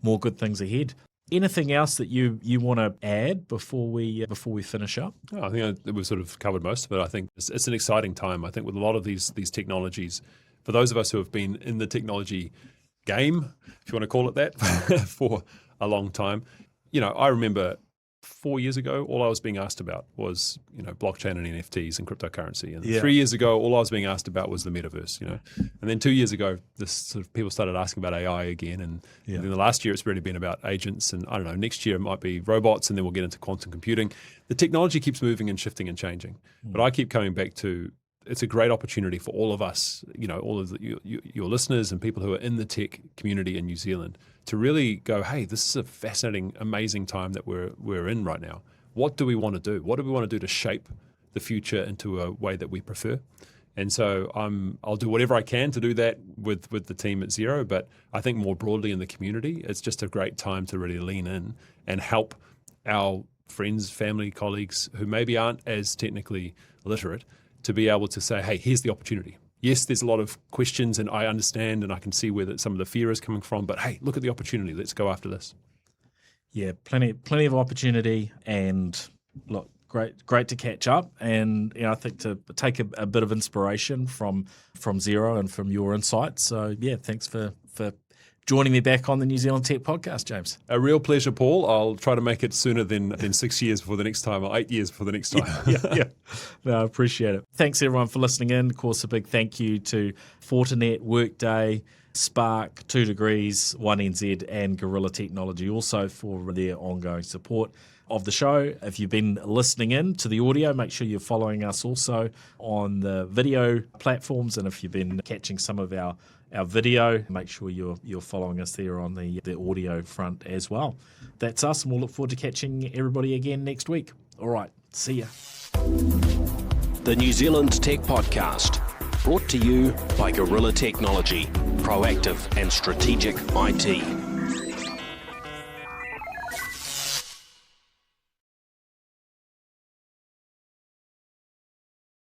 more good things ahead. Anything else that you want to add before we finish up? I think we've sort of covered most of it. I think it's an exciting time. I think with a lot of these technologies, for those of us who have been in the technology game, if you want to call it that, for a long time, I remember 4 years ago, all I was being asked about was, blockchain and NFTs and cryptocurrency. And Yeah. 3 years ago, all I was being asked about was the metaverse, And then 2 years ago, this sort of people started asking about AI again. And then the last year, it's really been about agents. And I don't know, next year it might be robots, and then we'll get into quantum computing. The technology keeps moving and shifting and changing. But I keep coming back to, it's a great opportunity for all of us, all of your listeners and people who are in the tech community in New Zealand to really go, hey, this is a fascinating, amazing time that we're in right now. What do we want to do? What do we want to do to shape the future into a way that we prefer? And so I'll do whatever I can to do that with the team at Xero. But I think more broadly in the community, it's just a great time to really lean in and help our friends, family, colleagues who maybe aren't as technically literate to be able to say, hey, here's the opportunity. Yes, there's a lot of questions, and I understand and I can see where some of the fear is coming from, but hey, look at the opportunity. Let's go after this. Yeah, plenty of opportunity, and look, great to catch up, and I think to take a bit of inspiration from Xero and from your insights. So yeah, thanks for joining me back on the New Zealand Tech Podcast, James. A real pleasure, Paul. I'll try to make it sooner than 6 years before the next time, or 8 years before the next time. Yeah. No, I appreciate it. Thanks everyone for listening in. Of course, a big thank you to Fortinet, Workday, Spark, 2 Degrees, 1NZ, and Gorilla Technology also for their ongoing support of the show. If you've been listening in to the audio, make sure you're following us also on the video platforms, and if you've been catching some of our video, make sure you're following us there on the audio front as well. That's us, and we'll look forward to catching everybody again next week. All right, see ya. The New Zealand Tech Podcast, brought to you by Gorilla Technology, proactive and strategic IT.